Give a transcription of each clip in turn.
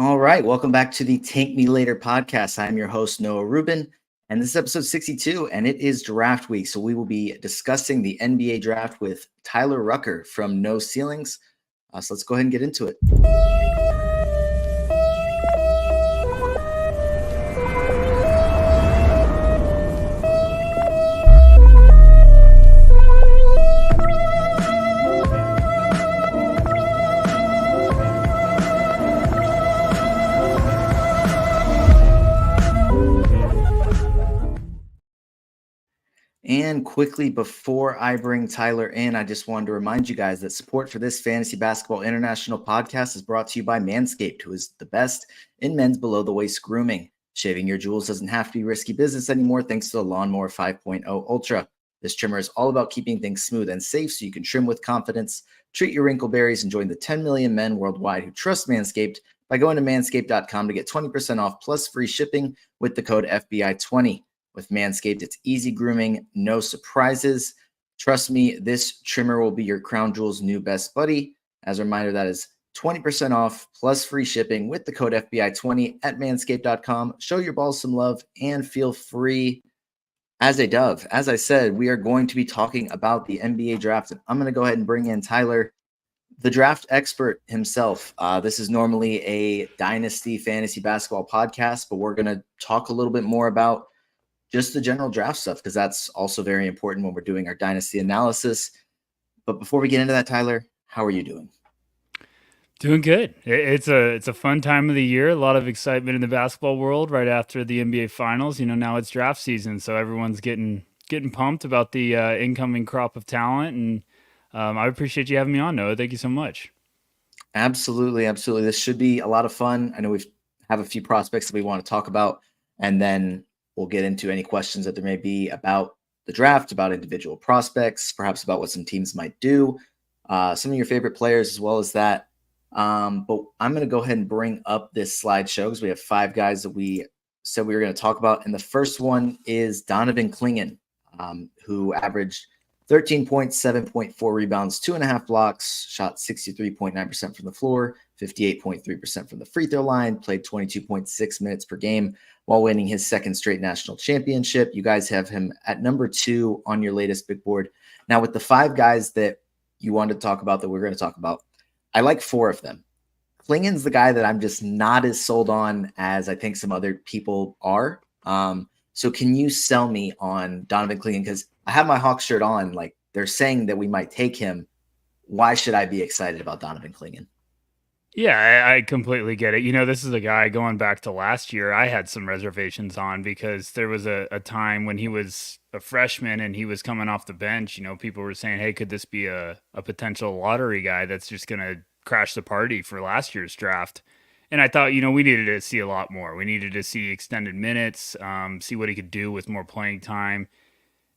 All right, welcome back to the Tank Me Later podcast. I'm your host, Noah Rubin, and this is episode 62, and it is draft week. So we will be discussing the NBA draft with Tyler Rucker from No Ceilings. So let's go ahead and get into it. And quickly, before I bring Tyler in, I just wanted to remind you guys that support for this Fantasy Basketball International podcast is brought to you by Manscaped, who is the best in men's below-the-waist grooming. Shaving your jewels doesn't have to be risky business anymore thanks to the Lawnmower 5.0 Ultra. This trimmer is all about keeping things smooth and safe so you can trim with confidence, treat your wrinkleberries, and join the 10 million men worldwide who trust Manscaped by going to manscaped.com to get 20% off plus free shipping with the code FBI20. With Manscaped, it's easy grooming, no surprises. Trust me, this trimmer will be your crown jewel's new best buddy. As a reminder, that is 20% off plus free shipping with the code FBI20 at manscaped.com. Show your balls some love and feel free as a dove. As I said, we are going to be talking about the NBA draft, and I'm going to go ahead and bring in Tyler, the draft expert himself. This is normally a dynasty fantasy basketball podcast, but we're going to talk a little bit more about just the general draft stuff, because that's also very important when we're doing our dynasty analysis. But before we get into that, Tyler, how are you doing? Doing good. It's a fun time of the year. A lot of excitement in the basketball world right after the NBA Finals. Now it's draft season, so everyone's getting pumped about the incoming crop of talent. And I appreciate you having me on, Noah. Thank you so much. Absolutely. This should be a lot of fun. I know we have a few prospects that we want to talk about, and then we'll get into any questions that there may be about the draft, about individual prospects, perhaps about what some teams might do, some of your favorite players as well as that. But I'm going to go ahead and bring up this slideshow because we have 5 guys that we said we were going to talk about. And the first one is Donovan Clingan, who averaged 13 points, 7.4 rebounds, 2.5 blocks, shot 63.9% from the floor, 58.3% from the free throw line, played 22.6 minutes per game while winning his second straight national championship. You guys have him at number 2 on your latest big board. Now, with the 5 guys that you wanted to talk about that we're going to talk about, I like 4 of them. Clingan's the guy that I'm just not as sold on as I think some other people are. So can you sell me on Donovan Clingan? Because I have my Hawks shirt on. Like, they're saying that we might take him. Why should I be excited about Donovan Clingan? Yeah, I completely get it. This is a guy going back to last year. I had some reservations on because there was a time when he was a freshman and he was coming off the bench. People were saying, hey, could this be a potential lottery guy that's just going to crash the party for last year's draft? And I thought, we needed to see a lot more. We needed to see extended minutes, see what he could do with more playing time.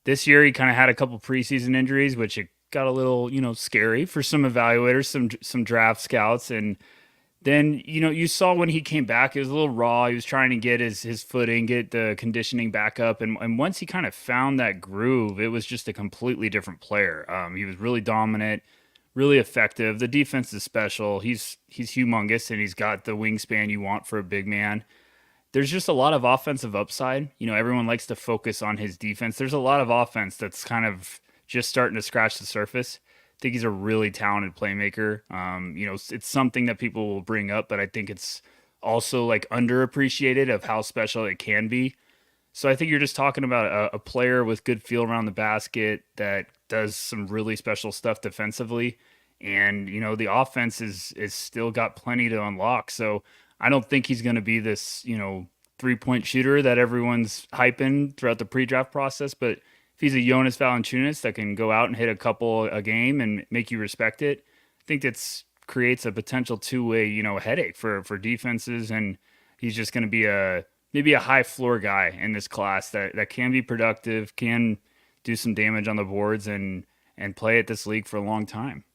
This year, he kind of had a couple preseason injuries, which it got a little, scary for some evaluators, some draft scouts. And then, you saw when he came back, it was a little raw. He was trying to get his footing, get the conditioning back up. And once he kind of found that groove, it was just a completely different player. He was really dominant, really effective. The defense is special. He's humongous, and he's got the wingspan you want for a big man. There's just a lot of offensive upside. Everyone likes to focus on his defense. There's a lot of offense that's kind of just starting to scratch the surface. I think he's a really talented playmaker. It's something that people will bring up, but I think it's also like underappreciated of how special it can be. So I think you're just talking about a player with good feel around the basket that does some really special stuff defensively. And, the offense is still got plenty to unlock. So I don't think he's going to be this, 3-point shooter that everyone's hyping throughout the pre-draft process. But if he's a Jonas Valanciunas that can go out and hit a couple a game and make you respect it, I think that's creates a potential two-way, headache for defenses. And he's just going to be maybe a high floor guy in this class that can be productive, can do some damage on the boards and play at this league for a long time.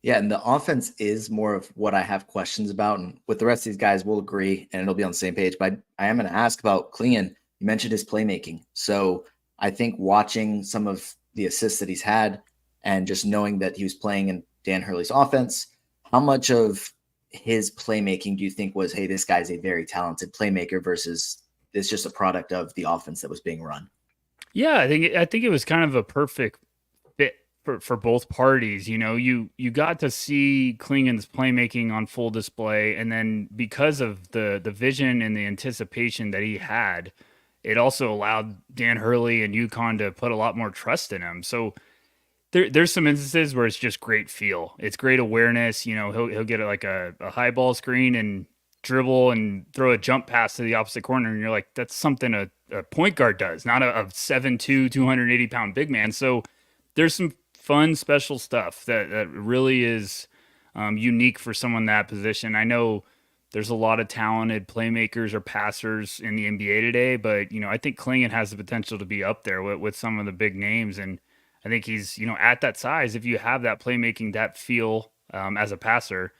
Yeah, and the offense is more of what I have questions about. And with the rest of these guys, we'll agree and it'll be on the same page. But I am going to ask about Clingan. You mentioned his playmaking. So I think watching some of the assists that he's had and just knowing that he was playing in Dan Hurley's offense, how much of his playmaking do you think was, hey, this guy's a very talented playmaker versus it's just a product of the offense that was being run? Yeah, I think it was kind of a perfect fit for both parties. You got to see Klingen's playmaking on full display, and then because of the vision and the anticipation that he had, it also allowed Dan Hurley and UConn to put a lot more trust in him. So there's some instances where it's just great feel. It's great awareness. He'll get like a high ball screen and dribble and throw a jump pass to the opposite corner, and you're like, that's something a point guard does, not a 7'2", 280-pound big man. So there's some fun, special stuff that really is unique for someone that position. I know there's a lot of talented playmakers or passers in the NBA today, but I think Klingen has the potential to be up there with some of the big names, and I think he's at that size. If you have that playmaking, that feel as a passer,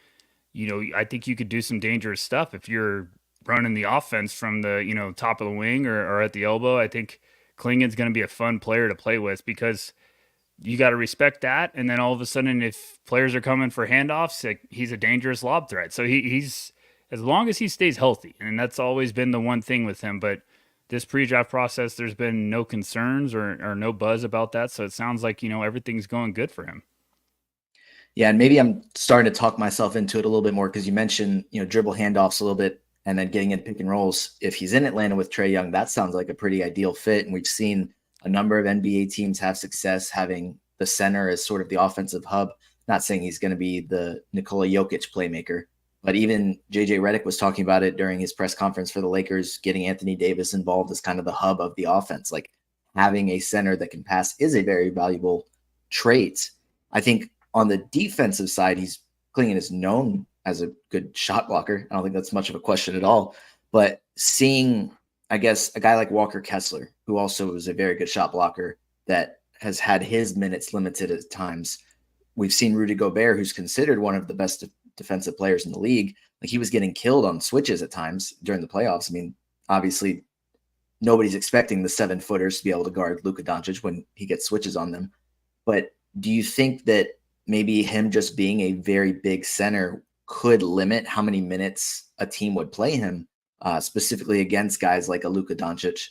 I think you could do some dangerous stuff if you're running the offense from the top of the wing or at the elbow. I think Klingen's going to be a fun player to play with because you got to respect that. And then all of a sudden, if players are coming for handoffs, like, he's a dangerous lob threat. So he's as long as he stays healthy, and that's always been the one thing with him. But this pre-draft process, there's been no concerns or no buzz about that. So it sounds like everything's going good for him. Yeah, and maybe I'm starting to talk myself into it a little bit more because you mentioned, dribble handoffs a little bit and then getting in pick and rolls. If he's in Atlanta with Trae Young, that sounds like a pretty ideal fit. And we've seen a number of NBA teams have success having the center as sort of the offensive hub. Not saying he's going to be the Nikola Jokic playmaker, but even JJ Redick was talking about it during his press conference for the Lakers, getting Anthony Davis involved as kind of the hub of the offense. Like having a center that can pass is a very valuable trait. I think on the defensive side, Klingen is known as a good shot blocker. I don't think that's much of a question at all. But seeing, I guess, a guy like Walker Kessler, who also is a very good shot blocker that has had his minutes limited at times. We've seen Rudy Gobert, who's considered one of the best defensive players in the league. Like, he was getting killed on switches at times during the playoffs. I mean, obviously, nobody's expecting the 7-footers to be able to guard Luka Doncic when he gets switches on them. But do you think that maybe him just being a very big center could limit how many minutes a team would play him, specifically against guys like a Luka Doncic,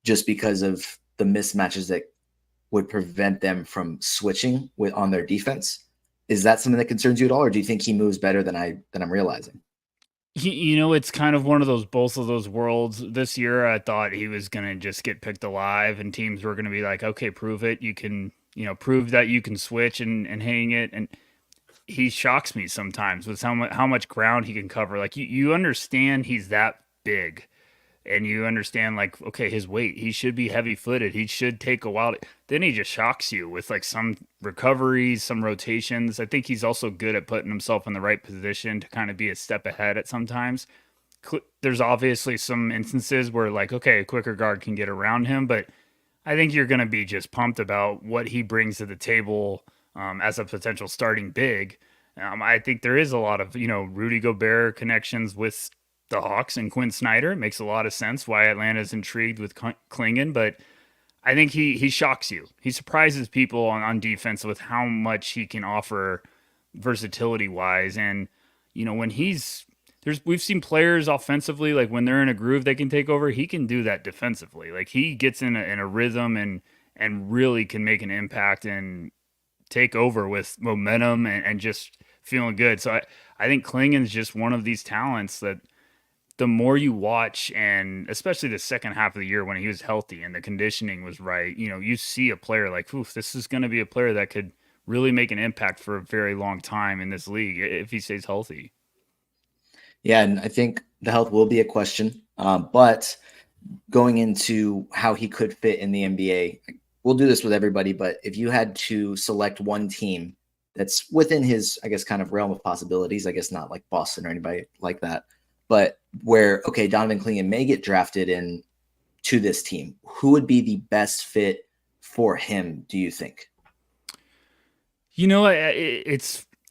just because of the mismatches that would prevent them from switching on their defense? Is that something that concerns you at all, or do you think he moves better than I'm realizing? It's kind of one of those both of those worlds. This year, I thought he was going to just get picked alive, and teams were going to be like, "Okay, prove it. You can, prove that you can switch and hang it." And he shocks me sometimes with how much ground he can cover. Like, you understand he's that big, and you understand, like, okay, his weight, he should be heavy footed. He should take a while. Then he just shocks you with like some recoveries, some rotations. I think he's also good at putting himself in the right position to kind of be a step ahead at sometimes. There's obviously some instances where, like, okay, a quicker guard can get around him, but I think you're going to be just pumped about what he brings to the table as a potential starting big. I think there is a lot of, Rudy Gobert connections with the Hawks and Quinn Snyder. It makes a lot of sense why Atlanta's intrigued with Klingen, but I think he shocks you. He surprises people on defense with how much he can offer versatility wise. And, when we've seen players offensively, like when they're in a groove, they can take over. He can do that defensively. Like, he gets in a rhythm and really can make an impact and take over with momentum and just feeling good. So I think Klingen's just one of these talents that the more you watch, and especially the second half of the year when he was healthy and the conditioning was right, you see a player like, oof, this is going to be a player that could really make an impact for a very long time in this league if he stays healthy. Yeah, and I think the health will be a question. But going into how he could fit in the NBA, we'll do this with everybody, but if you had to select one team that's within his, I guess, kind of realm of possibilities, I guess not like Boston or anybody like that, but where, okay, Donovan Klingen may get drafted in to this team, who would be the best fit for him, do you think?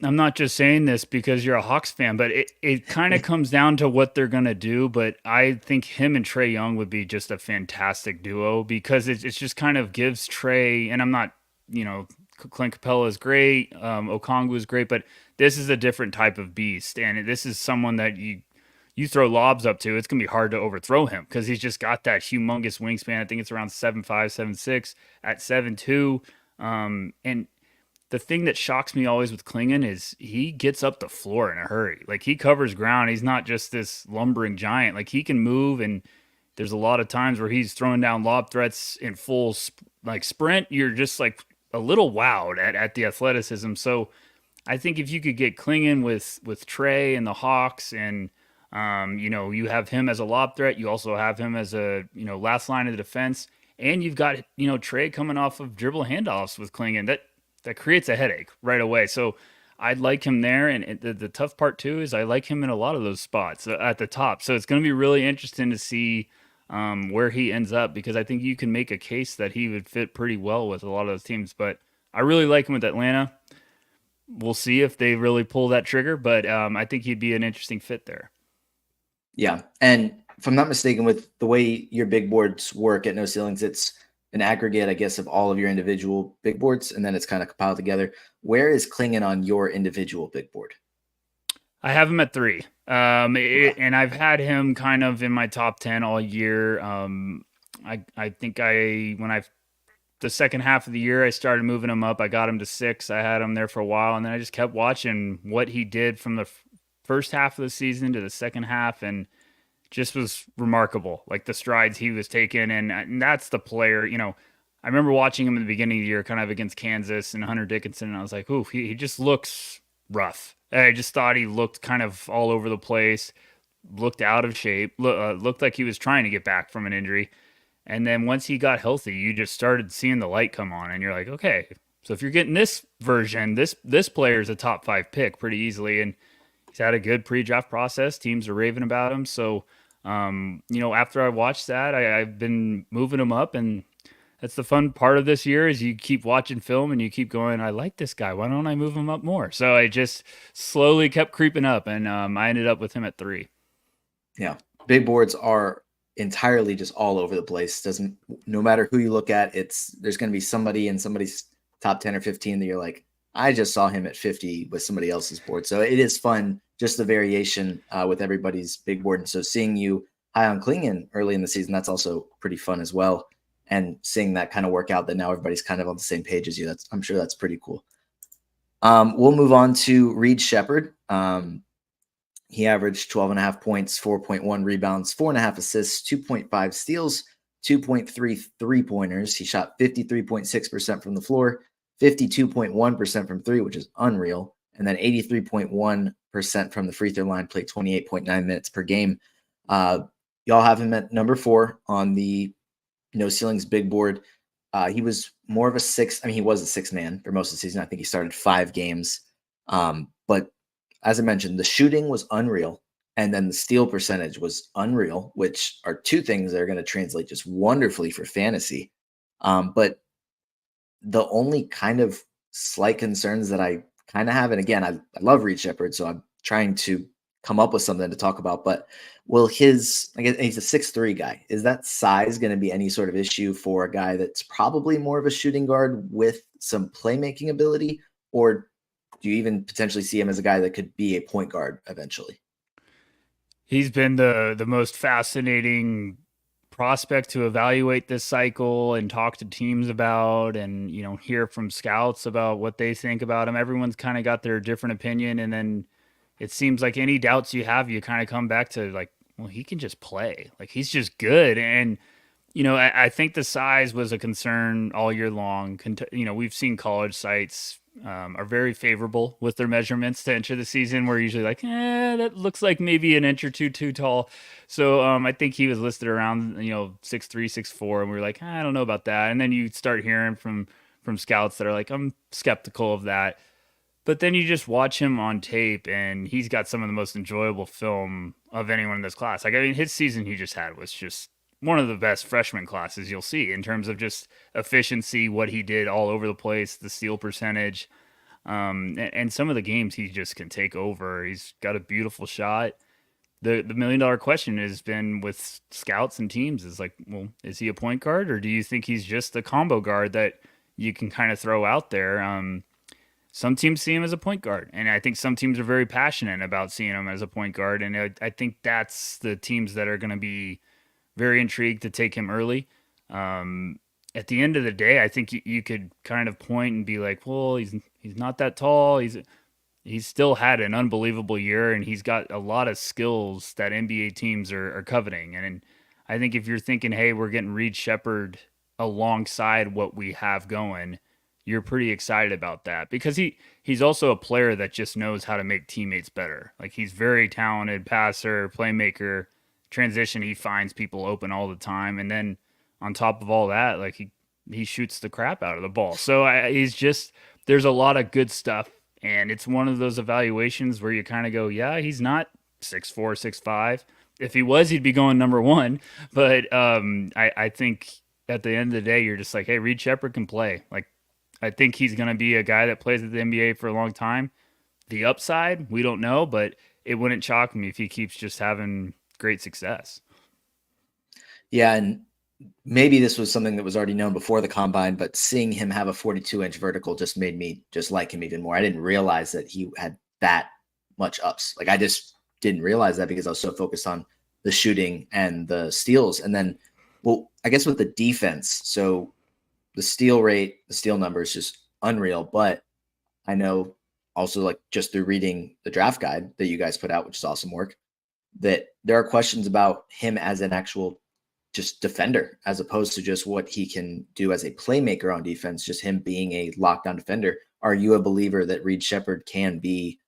I'm not just saying this because you're a Hawks fan, but it kind of comes down to what they're going to do. But I think him and Trae Young would be just a fantastic duo because it just kind of gives Trae, and I'm not, Clint Capella is great. Okongwu is great, but this is a different type of beast, and this is someone that you throw lobs up to, it's gonna be hard to overthrow him because he's just got that humongous wingspan. I think it's around 7'5", 7'6", at 7'2". And the thing that shocks me always with Klingon is he gets up the floor in a hurry. Like he covers ground. He's not just this lumbering giant. Like he can move, and there's a lot of times where he's throwing down lob threats in full like sprint. You're just like a little wowed at the athleticism. So I think if you could get Klingon with Trey and the Hawks, and you have him as a lob threat, you also have him as a last line of the defense, and you've got Trey coming off of dribble handoffs with Klingon. That creates a headache right away. So I'd like him there, and the tough part too is I like him in a lot of those spots at the top. So it's going to be really interesting to see where he ends up, because I think you can make a case that he would fit pretty well with a lot of those teams. But I really like him with Atlanta. We'll see if they really pull that trigger, but I think he'd be an interesting fit there. Yeah. And if I'm not mistaken, with the way your big boards work at No Ceilings, it's an aggregate, I guess, of all of your individual big boards, and then it's kind of compiled together. Where is Klingon on your individual big board? I have him at 3. And I've had him kind of in my top 10 all year. I think the second half of the year, I started moving him up. I got him to 6. I had him there for a while, and then I just kept watching what he did from the first half of the season to the second half, and just was remarkable. Like the strides he was taking, and that's the player. I remember watching him in the beginning of the year, kind of against Kansas and Hunter Dickinson, and I was like, "Ooh, he just looks rough." I just thought he looked kind of all over the place, looked out of shape, looked like he was trying to get back from an injury. And then once he got healthy, you just started seeing the light come on, and you're like, okay, so if you're getting this version, this player is a top 5 pick pretty easily, and he's had a good pre-draft process. Teams are raving about him, so after I watched that, I've been moving him up, and that's the fun part of this year is you keep watching film and you keep going, I like this guy. Why don't I move him up more? So I just slowly kept creeping up, and I ended up with him at 3. Yeah. Big boards are entirely just all over the place. No matter who you look at, there's going to be somebody in somebody's top 10 or 15 that you're like, I just saw him at 50 with somebody else's board. So it is fun, just the variation with everybody's big board. And so seeing you high on Klingon early in the season, that's also pretty fun as well. And seeing that kind of work out, that now everybody's kind of on the same page as you. I'm sure that's pretty cool. We'll move on to Reed Shepherd. He averaged 12.5 points, 4.1 rebounds, 4.5 assists, 2.5 steals, 2.3 3-pointers. He shot 53.6% from the floor, 52.1% from 3, which is unreal, and then 83.1% from the free throw line, played 28.9 minutes per game. Y'all have him at number 4 on the No Ceilings big board. He was more of a 6. He was a 6-man for most of the season. I think he started 5 games. But as I mentioned, the shooting was unreal, and then the steal percentage was unreal, which are 2 things that are going to translate just wonderfully for fantasy. But the only kind of slight concerns that I kind of have, and again, I love Reed Shepherd, so I'm trying to come up with something to talk about, but he's a 6'3" guy. Is that size going to be any sort of issue for a guy that's probably more of a shooting guard with some playmaking ability, or do you even potentially see him as a guy that could be a point guard eventually? He's been the most fascinating prospect to evaluate this cycle and talk to teams about, and hear from scouts about what they think about him. Everyone's kind of got their different opinion, and then it seems like any doubts you have, you kind of come back to like, well, he can just play. Like he's just good. And I think the size was a concern all year long. We've seen college sites are very favorable with their measurements to enter the season. We're usually like, that looks like maybe an inch or two too tall. So I think he was listed around 6'3", 6'4", and we were like, I don't know about that. And then you start hearing from scouts that are like, I'm skeptical of that. But then you just watch him on tape, and he's got some of the most enjoyable film of anyone in this class. His season he just had was just one of the best freshman classes you'll see in terms of just efficiency, what he did all over the place, the steal percentage, and some of the games he just can take over. He's got a beautiful shot. The $1 million question has been with scouts and teams is like, well, is he a point guard, or do you think he's just a combo guard that you can kind of throw out there. Some teams see him as a point guard, and I think some teams are very passionate about seeing him as a point guard, and I think that's the teams that are going to be very intrigued to take him early. Um, at the end of the day, I think you could kind of point and be like, well, he's not that tall. He's still had an unbelievable year, and he's got a lot of skills that NBA teams are coveting. And I think if you're thinking, hey, we're getting Reed Shepherd alongside what we have going, you're pretty excited about that because he's also a player that just knows how to make teammates better. Like he's very talented passer, playmaker, transition. He finds people open all the time, and then on top of all that, like he shoots the crap out of the ball. So he's just there's a lot of good stuff, and it's one of those evaluations where you kind of go, yeah, he's not 6'4", 6'5". If he was, he'd be going number one. But I think at the end of the day, you're just like, hey, Reed Shepherd can play. Like I think he's going to be a guy that plays at the NBA for a long time. The upside, we don't know, but it wouldn't shock me if he keeps just having great success. Yeah, and maybe this was something that was already known before the combine, but seeing him have a 42-inch vertical just made me just like him even more. I didn't realize that he had that much ups. Like I just didn't realize that because I was so focused on the shooting and the steals. And then, well, I guess with the defense, so the steal rate, the steal number is just unreal. But I know also like just through reading the draft guide that you guys put out, which is awesome work, that there are questions about him as an actual just defender as opposed to just what he can do as a playmaker on defense, just him being a lockdown defender. Are you a believer that Reed Shepherd can be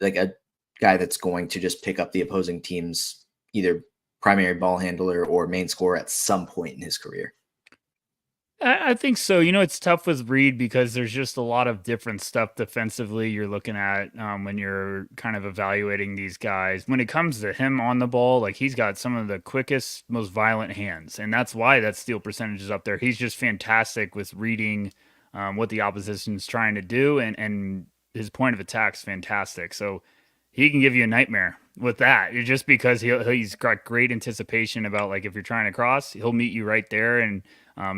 like a guy that's going to just pick up the opposing team's either primary ball handler or main scorer at some point in his career? I think so. You know, it's tough with Reed because there's just a lot of different stuff defensively you're looking at when you're kind of evaluating these guys. When it comes to him on the ball, like he's got some of the quickest, most violent hands, and that's why that steal percentage is up there. He's just fantastic with reading what the opposition's trying to do, and his point of attack's fantastic. So he can give you a nightmare with that. Just because he's got great anticipation about like if you're trying to cross, he'll meet you right there, and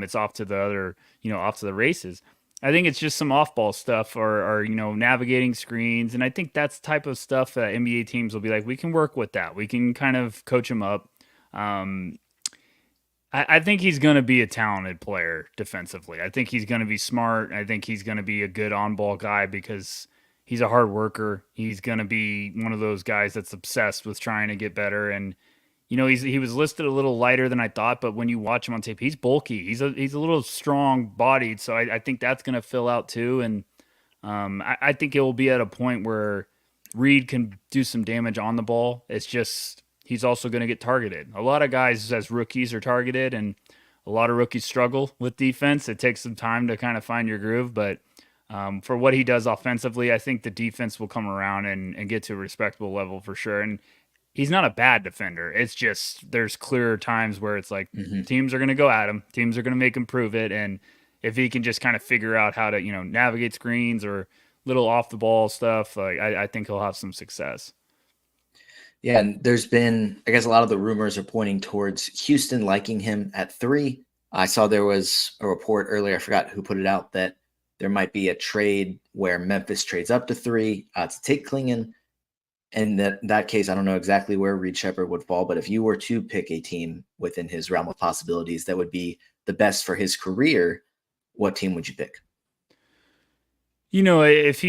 it's off to the other, off to the races. I think it's just some off-ball stuff or navigating screens, and I think that's the type of stuff that NBA teams will be like, we can work with that. We can kind of coach him up. Um, I think he's going to be a talented player defensively. I think he's going to be smart. I think he's going to be a good on-ball guy because he's a hard worker. He's going to be one of those guys that's obsessed with trying to get better. And he was listed a little lighter than I thought, but when you watch him on tape, he's bulky. He's a little strong bodied, so I think that's going to fill out too. And I think it will be at a point where Reed can do some damage on the ball. It's just he's also going to get targeted. A lot of guys as rookies are targeted, and a lot of rookies struggle with defense. It takes some time to kind of find your groove, but for what he does offensively, I think the defense will come around and get to a respectable level for sure. And he's not a bad defender. It's just there's clearer times where it's like teams are going to go at him. Teams are going to make him prove it. And if he can just kind of figure out how to, navigate screens or little off the ball stuff, like I think he'll have some success. Yeah, and there's been, I guess, a lot of the rumors are pointing towards Houston liking him at 3. I saw there was a report earlier, I forgot who put it out, that there might be a trade where Memphis trades up to 3 to take Klingon. And that case, I don't know exactly where Reed Shepherd would fall, but if you were to pick a team within his realm of possibilities that would be the best for his career, what team would you pick? If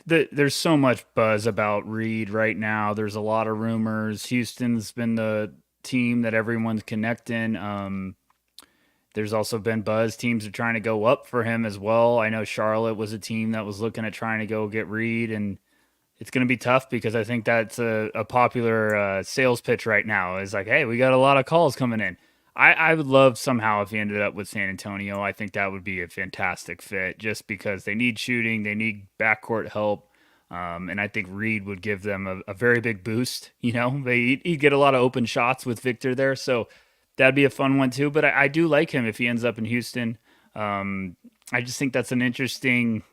there's so much buzz about Reed right now. There's a lot of rumors. Houston's been the team that everyone's connecting. There's also been buzz. Teams are trying to go up for him as well. I know Charlotte was a team that was looking at trying to go get Reed, and it's going to be tough because I think that's a popular sales pitch right now. Is like, hey, we got a lot of calls coming in. I would love somehow if he ended up with San Antonio. I think that would be a fantastic fit just because they need shooting, they need backcourt help. And I think Reed would give them a very big boost. He'd get a lot of open shots with Victor there. So that'd be a fun one too. But I do like him if he ends up in Houston. I just think that's an interesting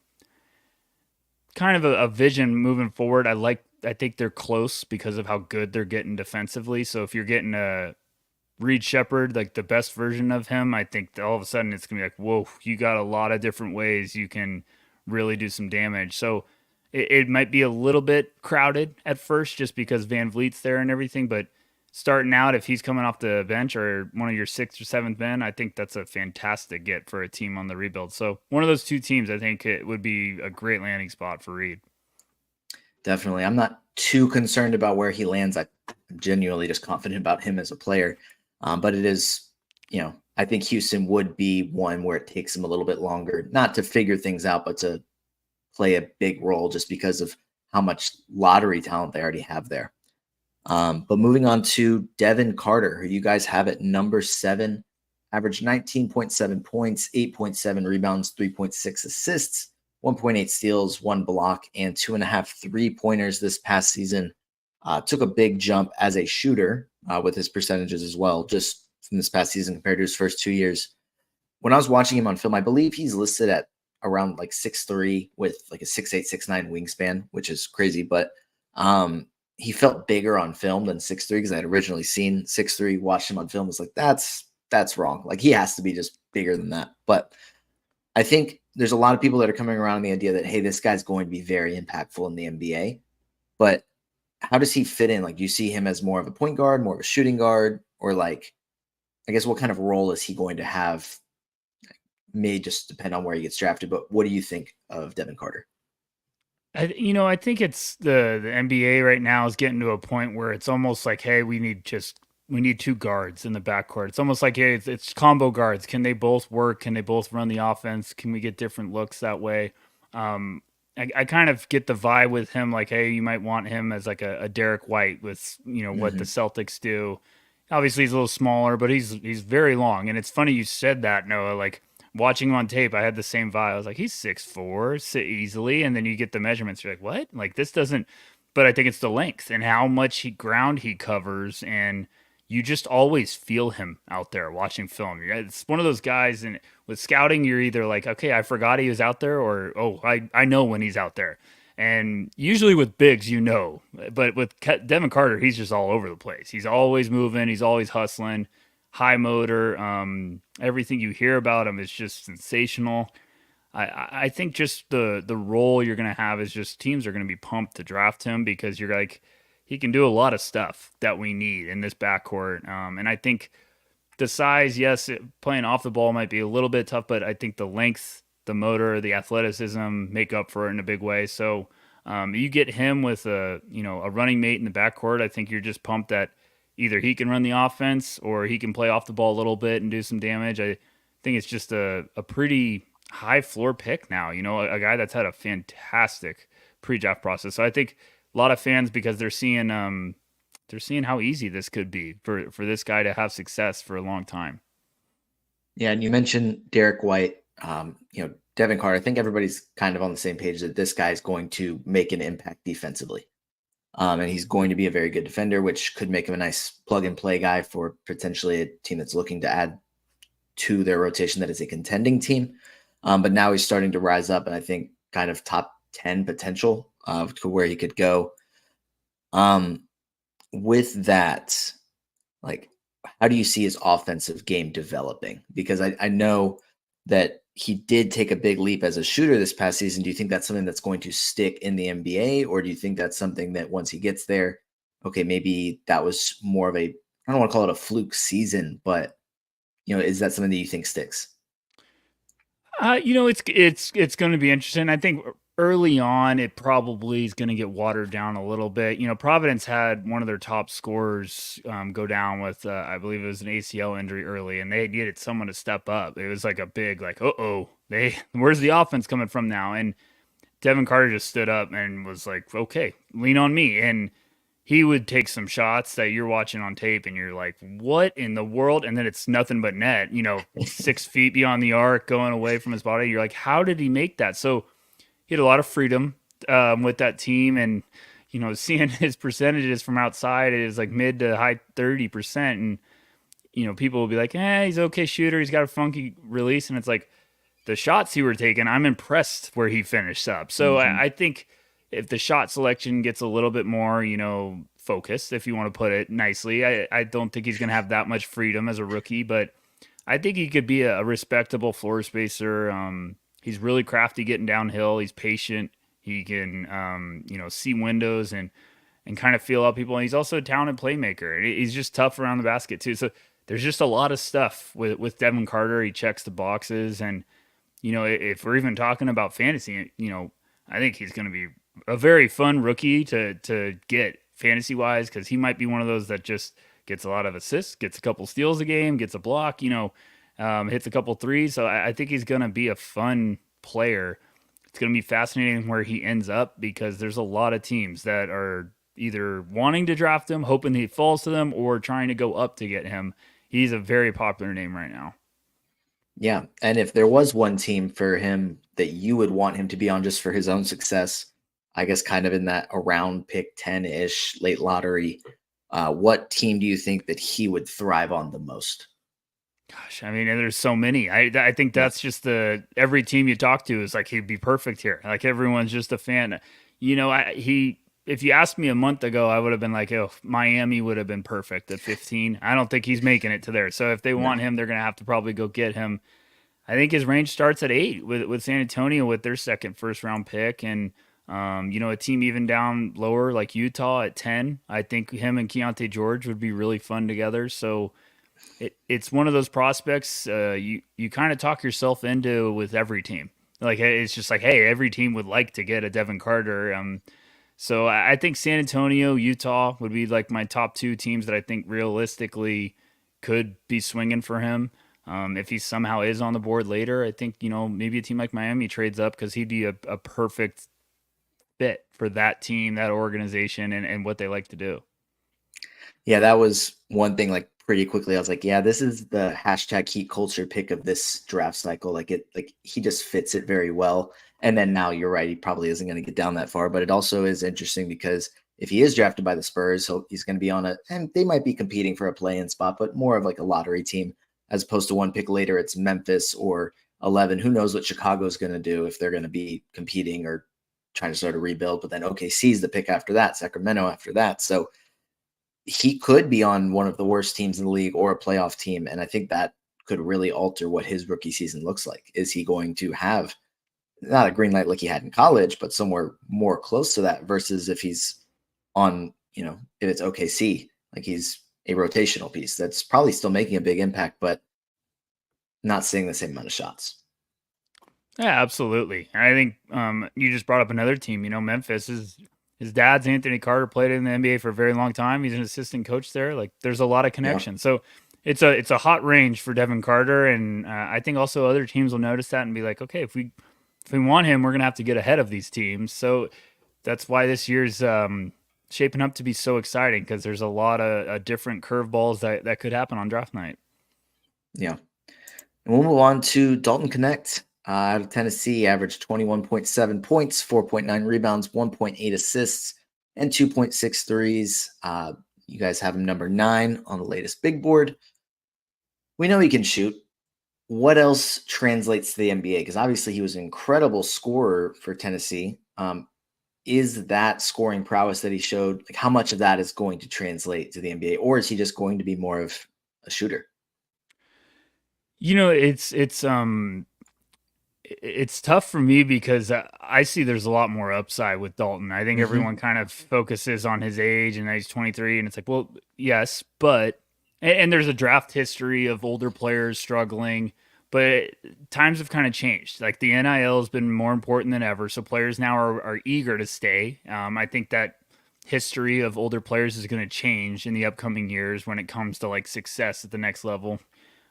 kind of a vision moving forward. I think they're close because of how good they're getting defensively. So if you're getting Reed Shepard, like the best version of him, I think all of a sudden it's gonna be like, whoa, you got a lot of different ways you can really do some damage. So it might be a little bit crowded at first just because Van Vliet's there and everything, but starting out, if he's coming off the bench or one of your sixth or seventh men, I think that's a fantastic get for a team on the rebuild. So one of those two teams, I think it would be a great landing spot for Reed. Definitely. I'm not too concerned about where he lands. I'm genuinely just confident about him as a player. But it is, I think Houston would be one where it takes him a little bit longer, not to figure things out, but to play a big role just because of how much lottery talent they already have there. But moving on to Devin Carter, who you guys have at number 7, averaged 19.7 points, 8.7 rebounds, 3.6 assists, 1.8 steals, 1 block, and 2.5 3-pointers this past season. Took a big jump as a shooter with his percentages as well, just from this past season compared to his first 2 years. When I was watching him on film, I believe he's listed at around like 6'3" with like a 6'8", 6'9" wingspan, which is crazy. But he felt bigger on film than 6'3" because I had originally seen 6'3", watched him on film. Was like, that's wrong. Like he has to be just bigger than that. But I think there's a lot of people that are coming around on the idea that, hey, this guy's going to be very impactful in the NBA. But how does he fit in? Like, do you see him as more of a point guard, more of a shooting guard, or like, I guess what kind of role is he going to have? May just depend on where he gets drafted, but what do you think of Devin Carter? I think it's the NBA right now is getting to a point where it's almost like, hey, we need two guards in the backcourt. It's almost like, hey, it's combo guards. Can they both work? Can they both run the offense? Can we get different looks that way? Um, I kind of get the vibe with him, like, hey, you might want him as like a Derek White with what the Mm-hmm. Celtics do. Obviously, he's a little smaller, but he's very long. And it's funny you said that, Noah. Like watching him on tape, I had the same vibe. I was like, he's 6'4", sit easily, and then you get the measurements. You're like, what? Like this doesn't. But I think it's the length and how much ground he covers, and you just always feel him out there watching film. It's one of those guys, and with scouting, you're either like, okay, I forgot he was out there, or oh, I know when he's out there. And usually with bigs, but with Devin Carter, he's just all over the place. He's always moving. He's always hustling, high motor. Everything you hear about him is just sensational. I think just the role you're going to have is just teams are going to be pumped to draft him because you're like, he can do a lot of stuff that we need in this backcourt. And I think the size, yes, playing off the ball might be a little bit tough, but I think the length, the motor, the athleticism make up for it in a big way. So you get him with a running mate in the backcourt. I think you're just pumped that either he can run the offense or he can play off the ball a little bit and do some damage. I think it's just a pretty high floor pick now. A guy that's had a fantastic pre-draft process. So I think a lot of fans, because they're seeing how easy this could be for this guy to have success for a long time. Yeah, and you mentioned Derek White, Devin Carter. I think everybody's kind of on the same page that this guy is going to make an impact defensively. And he's going to be a very good defender, which could make him a nice plug and play guy for potentially a team that's looking to add to their rotation that is a contending team. But now he's starting to rise up, and I think kind of top 10 potential to where he could go. With that, like, how do you see his offensive game developing? Because I know that he did take a big leap as a shooter this past season. Do you think that's something that's going to stick in the NBA, or do you think that's something that once he gets there, okay, maybe that was more of a, I don't want to call it a fluke season, but is that something that you think sticks? It's going to be interesting. I think early on it probably is going to get watered down a little bit. Providence had one of their top scorers go down with I believe it was an ACL injury early, and they needed someone to step up. It was like a big like, where's the offense coming from now? And Devin Carter just stood up and was like, okay, lean on me. And he would take some shots that you're watching on tape and you're like, what in the world? And then it's nothing but net, 6 feet beyond the arc going away from his body. You're like, how did he make that? So he had a lot of freedom with that team. And, seeing his percentages from outside is like mid to high 30%. And, people will be like, he's an okay shooter. He's got a funky release. And it's like, the shots he were taking, I'm impressed where he finished up. So Mm-hmm. I think if the shot selection gets a little bit more, focused, if you want to put it nicely. I don't think he's going to have that much freedom as a rookie, but I think he could be a respectable floor spacer. He's really crafty getting downhill. He's patient. He can, see windows and kind of feel out people. And he's also a talented playmaker. He's just tough around the basket too. So there's just a lot of stuff with Devin Carter. He checks the boxes, and if we're even talking about fantasy, I think he's going to be a very fun rookie to get fantasy wise, because he might be one of those that just gets a lot of assists, gets a couple steals a game, gets a block, hits a couple threes. So I think he's going to be a fun player. It's going to be fascinating where he ends up, because there's a lot of teams that are either wanting to draft him, hoping he falls to them, or trying to go up to get him. He's a very popular name right now. Yeah. And if there was one team for him that you would want him to be on just for his own success, I guess kind of in that around pick 10-ish late lottery, what team do you think that he would thrive on the most? Gosh, I mean, there's so many. I think Yeah. that's just every team you talk to is like he'd be perfect here. Like everyone's just a fan. If you asked me a month ago, I would have been like, oh, Miami would have been perfect at 15. I don't think he's making it to there. So if they No. want him, they're gonna have to probably go get him. I think his range starts at 8 with San Antonio with their second first round pick, and a team even down lower like Utah at 10. I think him and Keontae George would be really fun together. So it's one of those prospects you kind of talk yourself into with every team. Like it's just like, hey, every team would like to get a Devin Carter. So I think San Antonio, Utah would be like my top two teams that I think realistically could be swinging for him. If he somehow is on the board later, I think maybe a team like Miami trades up, because he'd be a perfect fit for that team, that organization, and what they like to do. Yeah, that was one thing, like pretty quickly. I was like, yeah, this is the hashtag heat culture pick of this draft cycle. Like he just fits it very well. And then now you're right, he probably isn't going to get down that far. But it also is interesting because if he is drafted by the Spurs, he's going to be on and they might be competing for a play-in spot, but more of like a lottery team as opposed to one pick later, it's Memphis or 11. Who knows what Chicago's going to do, if they're going to be competing or trying to start a rebuild. But then OKC's the pick after that, Sacramento after that. So he could be on one of the worst teams in the league or a playoff team. And I think that could really alter what his rookie season looks like. Is he going to have not a green light like he had in college, but somewhere more close to that, versus if he's on, if it's OKC, like he's a rotational piece that's probably still making a big impact, but not seeing the same amount of shots. Yeah, absolutely. I think you just brought up another team. Memphis is his dad's Anthony Carter, played in the NBA for a very long time. He's an assistant coach there. Like, there's a lot of Yeah. connection. So it's a hot range for Devin Carter, and I think also other teams will notice that and be like, okay, if we want him, we're gonna have to get ahead of these teams. So that's why this year's shaping up to be so exciting, because there's a lot of different curveballs that could happen on draft night. Yeah. And we'll move on to Dalton Connect. Out of Tennessee, averaged 21.7 points, 4.9 rebounds, 1.8 assists, and 2.6 threes. You guys have him number 9 on the latest big board. We know he can shoot. What else translates to the NBA? Because obviously he was an incredible scorer for Tennessee. Is that scoring prowess that he showed, like how much of that is going to translate to the NBA, or is he just going to be more of a shooter? It's tough for me, because I see there's a lot more upside with Dalton. I think Mm-hmm. everyone kind of focuses on his age and that he's 23, and it's like, well, yes, but and there's a draft history of older players struggling, but times have kind of changed. Like the NIL has been more important than ever, so players now are eager to stay. I think that history of older players is going to change in the upcoming years when it comes to like success at the next level.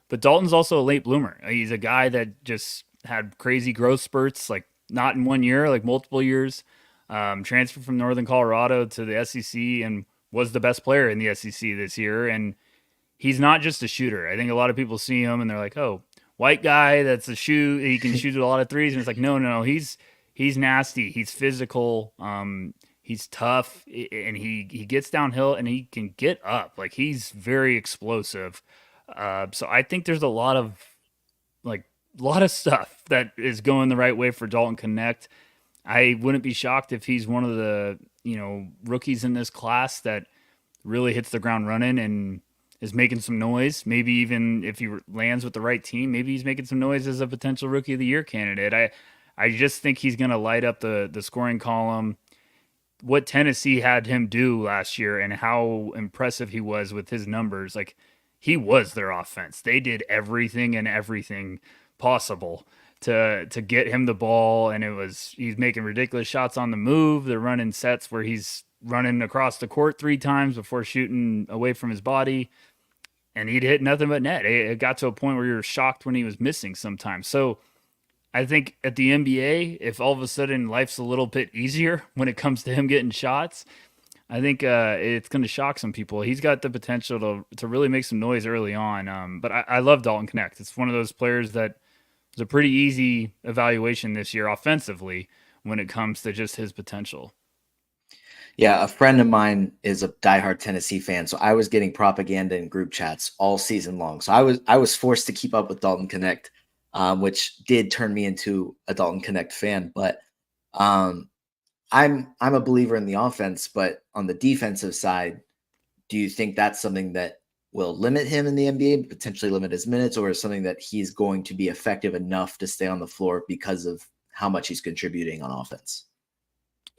But Dalton's also a late bloomer. He's a guy that just had crazy growth spurts, like not in one year, like multiple years. Transferred from Northern Colorado to the SEC and was the best player in the SEC this year. And he's not just a shooter. I think a lot of people see him and they're like, "Oh, white guy that's a shoot. He can shoot a lot of threes." And it's like, no. He's nasty. He's physical. He's tough, and he gets downhill and he can get up. Like he's very explosive. So I think there's a like lot of stuff that is going the right way for Dalton Connect. I wouldn't be shocked if he's one of the rookies in this class that really hits the ground running and is making some noise. Maybe even if he lands with the right team, maybe he's making some noise as a potential rookie of the year candidate. I just think he's going to light up the scoring column. What Tennessee had him do last year and how impressive he was with his numbers, like he was their offense. They did everything possible to get him the ball, and he's making ridiculous shots on the move. They're running sets where he's running across the court 3 times before shooting away from his body, and he'd hit nothing but net. It got to a point where you were shocked when he was missing sometimes. So I think at the NBA, if all of a sudden life's a little bit easier when it comes to him getting shots, I think it's going to shock some people. He's got the potential to really make some noise early on. But I love Dalton Connect. It's one of those players that was a pretty easy evaluation this year offensively when it comes to just his potential. Yeah, a friend of mine is a diehard Tennessee fan, so I was getting propaganda in group chats all season long. So I was forced to keep up with Dalton Connect, which did turn me into a Dalton Connect fan. But um, I'm a believer in the offense, but on the defensive side, do you think that's something that will limit him in the NBA, potentially limit his minutes, or is something that he's going to be effective enough to stay on the floor because of how much he's contributing on offense?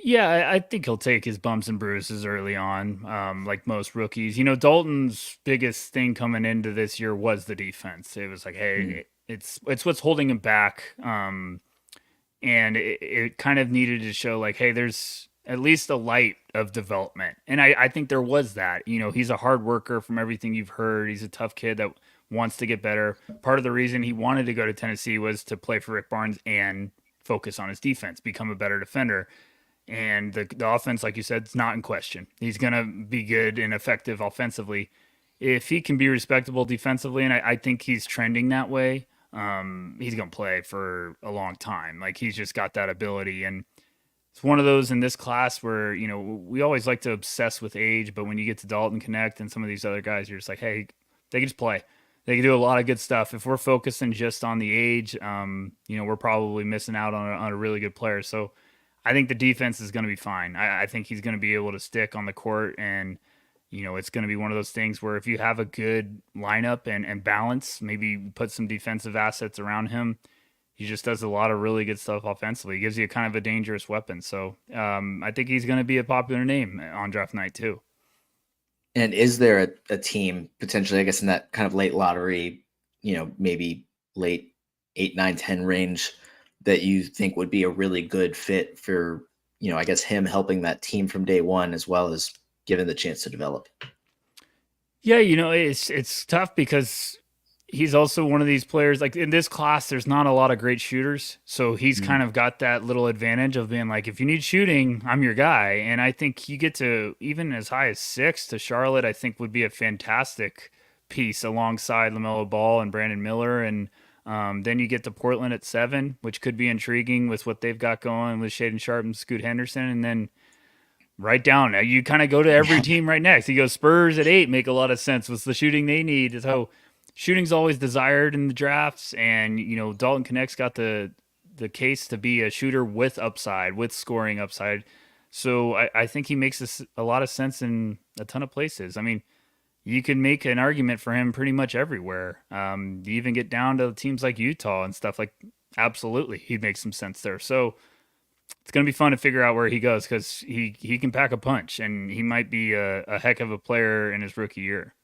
Yeah, I think he'll take his bumps and bruises early on, like most rookies. You know, Dalton's biggest thing coming into this year was the defense. It was like, Mm. hey, it's what's holding him back. And it kind of needed to show like, hey, there's at least a light of development. And I think there was that. You know, he's a hard worker from everything you've heard. He's a tough kid that wants to get better. Part of the reason he wanted to go to Tennessee was to play for Rick Barnes and focus on his defense, become a better defender. And the offense, like you said, is not in question. He's going to be good and effective offensively. If he can be respectable defensively, and I think he's trending that way, he's going to play for a long time. Like he's just got that ability. And it's one of those in this class where, you know, we always like to obsess with age, but when you get to Dalton Connect and some of these other guys, you're just like, hey, they can just play. They can do a lot of good stuff. If we're focusing just on the age, you know, we're probably missing out on a really good player. So I think the defense is going to be fine. I think he's going to be able to stick on the court, and you know it's going to be one of those things where if you have a good lineup and balance, maybe put some defensive assets around him, he just does a lot of really good stuff offensively. He gives you kind of a dangerous weapon. So I think he's going to be a popular name on draft night too. And is there a team potentially, I guess, in that kind of late lottery, maybe late 8, 9, 10 range that you think would be a really good fit for, I guess him helping that team from day one, as well as given the chance to develop? Yeah, you know, it's tough because he's also one of these players like in this class there's not a lot of great shooters. So he's Mm. kind of got that little advantage of being like if you need shooting, I'm your guy. And I think you get to even as high as 6 to Charlotte, I think would be a fantastic piece alongside LaMelo Ball and Brandon Miller and then you get to Portland at 7, which could be intriguing with what they've got going with Shaden Sharp and Scoot Henderson. And then right down. You kind of go to every team right next. You go Spurs at 8, make a lot of sense. What's the shooting they need? So shooting's always desired in the drafts, and you know Dalton Connect's got the case to be a shooter with upside, with scoring upside. So I think he makes a lot of sense in a ton of places. I mean, you can make an argument for him pretty much everywhere. You even get down to teams like Utah and stuff like. Absolutely, he'd make some sense there. So it's going to be fun to figure out where he goes because he can pack a punch and he might be a heck of a player in his rookie year.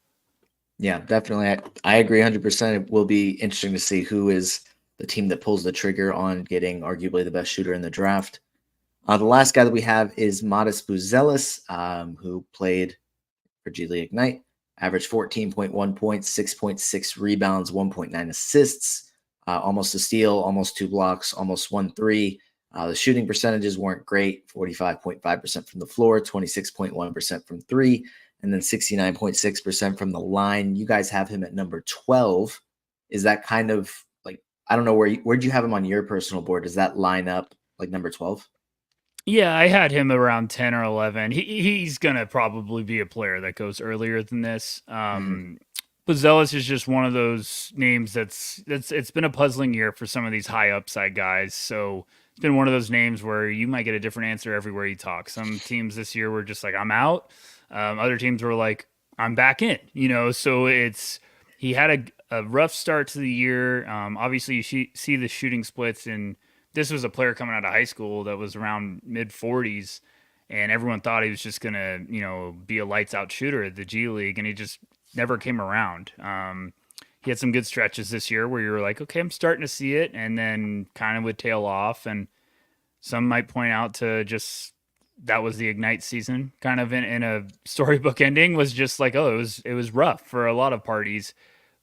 Yeah, definitely. I agree 100%. It will be interesting to see who is the team that pulls the trigger on getting arguably the best shooter in the draft. The last guy that we have is Modest Buzelis, who played for G League Ignite, averaged 14.1 points, 6.6 rebounds, 1.9 assists, almost a steal, almost 2 blocks, almost 1 3. The shooting percentages weren't great, 45.5% from the floor, 26.1% from 3, and then 69.6% from the line. You guys have him at number 12. Is that kind of like, I don't know, where'd you have him on your personal board? Does that line up like number 12? Yeah, I had him around 10 or 11. He's going to probably be a player that goes earlier than this. Mm-hmm. Buzelis is just one of those names that's it's been a puzzling year for some of these high upside guys. So been one of those names where you might get a different answer everywhere you talk. Some teams this year were just like, I'm out. Other teams were like, I'm back in, so he had a rough start to the year. Obviously, you see the shooting splits, and this was a player coming out of high school that was around mid 40s, and everyone thought he was just going to, be a lights out shooter at the G League, and he just never came around. He had some good stretches this year where you were like, okay, I'm starting to see it, and then kind of would tail off. And some might point out to just that was the Ignite season, kind of in a storybook ending, was just like, oh, it was rough for a lot of parties.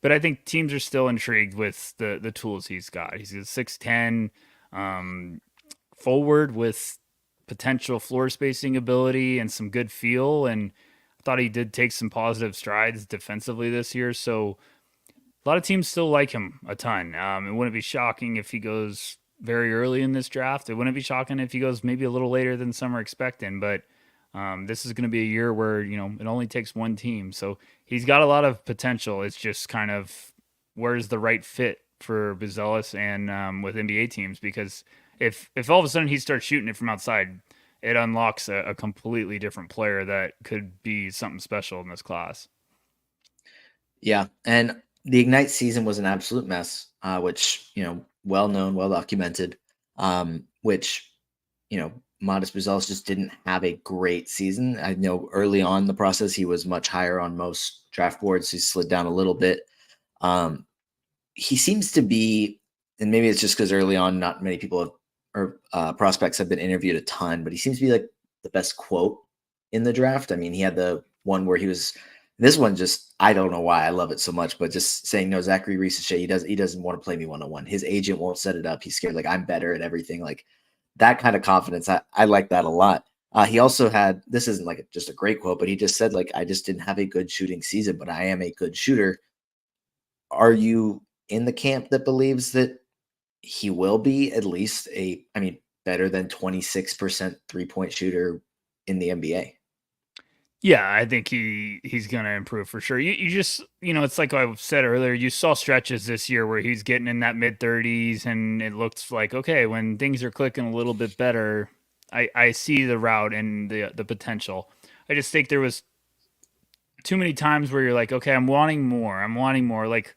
But I think teams are still intrigued with the tools he's got. He's a 6'10 forward with potential floor spacing ability and some good feel. And I thought he did take some positive strides defensively this year. So a lot of teams still like him a ton. It wouldn't be shocking if he goes very early in this draft. It wouldn't be shocking if he goes maybe a little later than some are expecting. But this is going to be a year where, it only takes one team. So he's got a lot of potential. It's just kind of where's the right fit for Buzelis and with NBA teams, because if all of a sudden he starts shooting it from outside, it unlocks a completely different player that could be something special in this class. Yeah, and the Ignite season was an absolute mess, which well known, well documented. Which Modest Buzelis just didn't have a great season. I know early on in the process he was much higher on most draft boards. He slid down a little bit. He seems to be, and maybe it's just because early on not many people have, or prospects have been interviewed a ton, but he seems to be like the best quote in the draft. I mean, he had the one where he was. This one just, I don't know why I love it so much, but just saying, no, Zachary Risache, he doesn't want to play me one-on-one. His agent won't set it up. He's scared. Like, I'm better at everything. Like that kind of confidence. I like that a lot. He also had, this isn't like just a great quote, but he just said, like, I just didn't have a good shooting season, but I am a good shooter. Are you in the camp that believes that he will be at least better than 26% 3-point shooter in the NBA? Yeah, I think he's gonna improve for sure. You just it's like I said earlier. You saw stretches this year where he's getting in that mid 30s, and it looks like okay when things are clicking a little bit better. I see the route and the potential. I just think there was too many times where you're like, okay, I'm wanting more. I'm wanting more. Like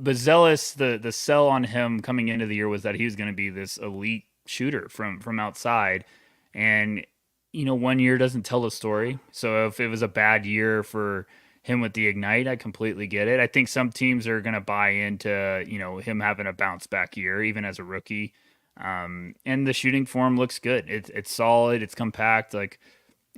Buzelis, the sell on him coming into the year was that he was going to be this elite shooter from outside, and one year doesn't tell the story. So if it was a bad year for him with the Ignite, I completely get it. I think some teams are going to buy into him having a bounce back year, even as a rookie. And the shooting form looks good. It's solid. It's compact. Like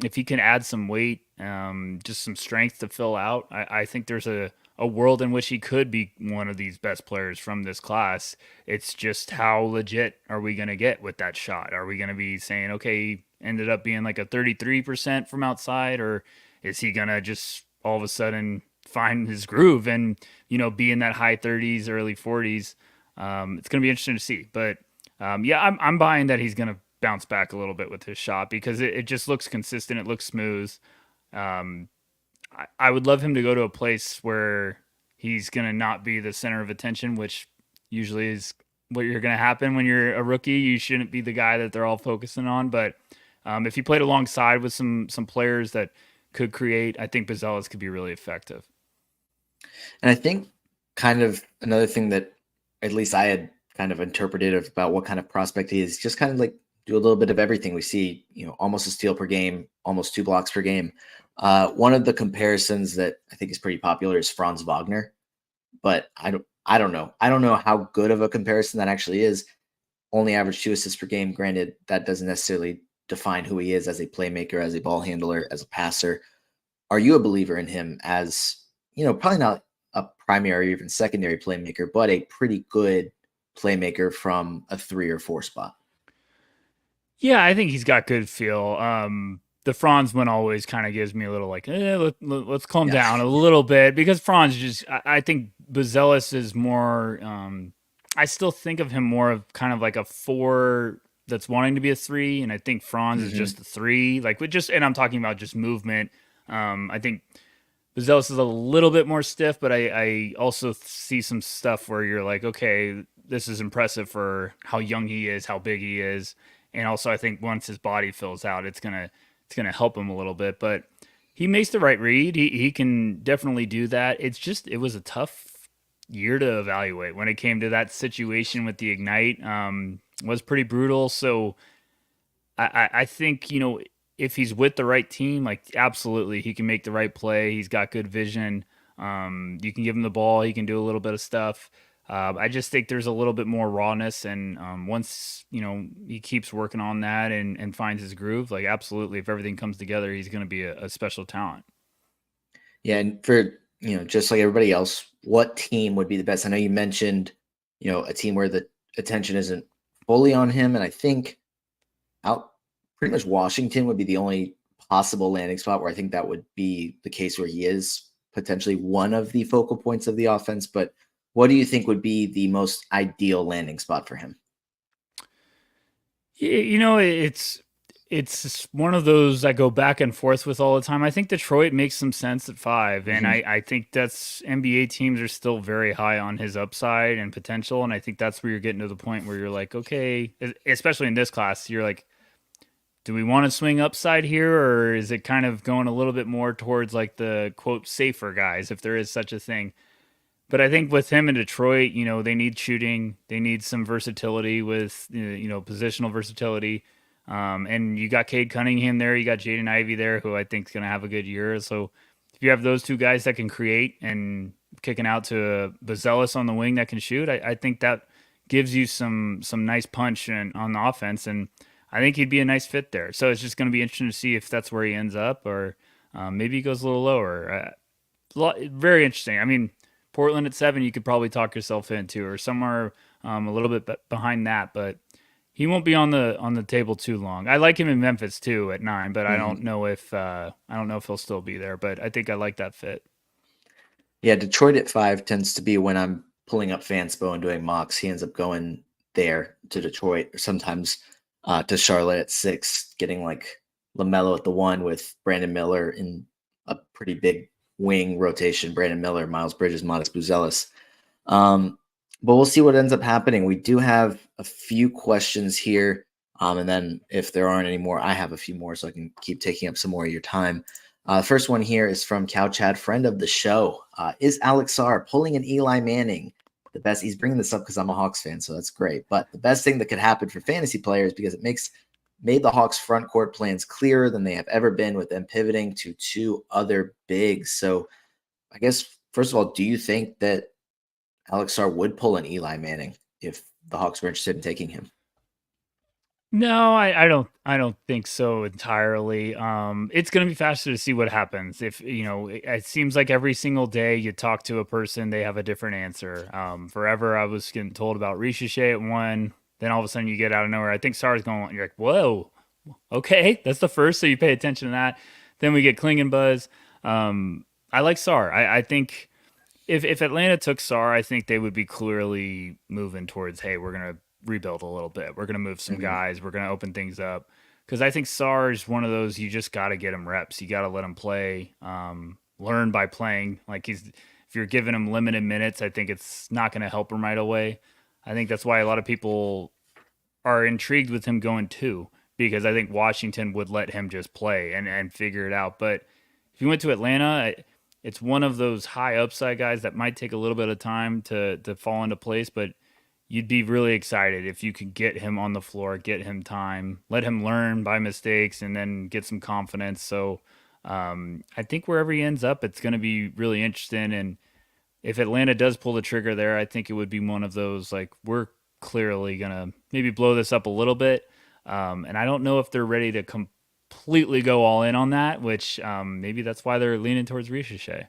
if he can add some weight, just some strength to fill out, I think there's a world in which he could be one of these best players from this class. It's just how legit are we going to get with that shot? Are we going to be saying, okay, he ended up being like a 33% from outside, or is he going to just all of a sudden find his groove and, be in that high 30s, early 40s? It's going to be interesting to see. But yeah, I'm buying that he's going to bounce back a little bit with his shot because it just looks consistent. It looks smooth. I would love him to go to a place where he's going to not be the center of attention, which usually is what you're going to happen when you're a rookie. You shouldn't be the guy that they're all focusing on. But if he played alongside with some players that could create, I think Buzelis could be really effective. And I think kind of another thing that at least I had kind of interpreted about what kind of prospect he is, just kind of like do a little bit of everything. We see, almost a steal per game, almost 2 blocks per game. One of the comparisons that I think is pretty popular is Franz Wagner, but I don't know. I don't know how good of a comparison that actually is. Only average 2 assists per game. Granted, that doesn't necessarily define who he is as a playmaker, as a ball handler, as a passer. Are you a believer in him as, probably not a primary or even secondary playmaker, but a pretty good playmaker from a 3 or 4 spot? Yeah, I think he's got good feel. The Franz one always kind of gives me a little like, let's calm down a little bit because Franz just, I think Buzelis is more, I still think of him more of kind of like a 4 that's wanting to be a 3. And I think Franz is just a 3, like with just, and I'm talking about just movement. I think Buzelis is a little bit more stiff, but I also see some stuff where you're like, okay, this is impressive for how young he is, how big he is, and also I think once his body fills out, it's gonna help him a little bit. But he makes the right read. He can definitely do that. It was a tough year to evaluate when it came to that situation with the Ignite. Was pretty brutal. So I think, if he's with the right team, like absolutely he can make the right play. He's got good vision. You can give him the ball, he can do a little bit of stuff. I just think there's a little bit more rawness, and once he keeps working on that and finds his groove, like absolutely, if everything comes together, he's going to be a special talent. Yeah, and for just like everybody else, what team would be the best? I know you mentioned, a team where the attention isn't fully on him, and I think out pretty much Washington would be the only possible landing spot where I think that would be the case where he is potentially one of the focal points of the offense. But what do you think would be the most ideal landing spot for him? It's one of those I go back and forth with all the time. I think Detroit makes some sense at 5, and Mhm. I think that's NBA teams are still very high on his upside and potential, and I think that's where you're getting to the point where you're like, okay, especially in this class, you're like, do we want to swing upside here, or is it kind of going a little bit more towards like the quote safer guys, if there is such a thing? But I think with him in Detroit, they need shooting, they need some versatility with positional versatility, and you got Cade Cunningham there, you got Jaden Ivey there, who I think is going to have a good year. So if you have those two guys that can create and kicking out to Bazelis on the wing that can shoot, I think that gives you some nice punch on the offense, and I think he'd be a nice fit there. So it's just going to be interesting to see if that's where he ends up, or maybe he goes a little lower. Very interesting. I mean, Portland at 7, you could probably talk yourself into, or somewhere a little bit behind that, but he won't be on the table too long. I like him in Memphis too at 9, but Mhm. I don't know if he'll still be there. But I think I like that fit. Yeah, Detroit at 5 tends to be when I'm pulling up Fanspo and doing mocks. He ends up going there to Detroit, or sometimes to Charlotte at 6, getting like LaMelo at the 1 with Brandon Miller in a pretty big wing rotation. Brandon Miller, Miles Bridges, Modest Buzelis. Um, but we'll see what ends up happening. We do have a few questions here. And then if there aren't any more, I have a few more so I can keep taking up some more of your time. First one here is from Cow Chad, friend of the show. Is Alex Sarr pulling an Eli Manning? The best, he's bringing this up because I'm a Hawks fan, so that's great. But the best thing that could happen for fantasy players, because it made the Hawks front court plans clearer than they have ever been, with them pivoting to 2 other bigs. So I guess, first of all, do you think that Alex Sarr would pull an Eli Manning if the Hawks were interested in taking him? No, I don't think so entirely. It's gonna be faster to see what happens. If it seems like every single day you talk to a person, they have a different answer. Forever I was getting told about Ricochet at 1, then all of a sudden you get out of nowhere. I think Sarr's going. You're like, whoa, okay, that's the first, so you pay attention to that. Then we get Klingenbuzz. I like Sarr. I think if Atlanta took Sarr, I think they would be clearly moving towards, hey, we're gonna rebuild a little bit. We're gonna move some Mhm. guys. We're gonna open things up. Because I think Sarr is one of those, you just got to get him reps. You got to let him play, learn by playing. Like if you're giving him limited minutes, I think it's not going to help him right away. I think that's why a lot of people are intrigued with him going too, because I think Washington would let him just play and figure it out. But if you went to Atlanta, it's one of those high upside guys that might take a little bit of time to fall into place, but you'd be really excited if you could get him on the floor, get him time, let him learn by mistakes, and then get some confidence. So I think wherever he ends up, it's going to be really interesting. And if Atlanta does pull the trigger there, I think it would be one of those like, we're clearly going to maybe blow this up a little bit. And I don't know if they're ready to completely go all in on that, which maybe that's why they're leaning towards Ricochet.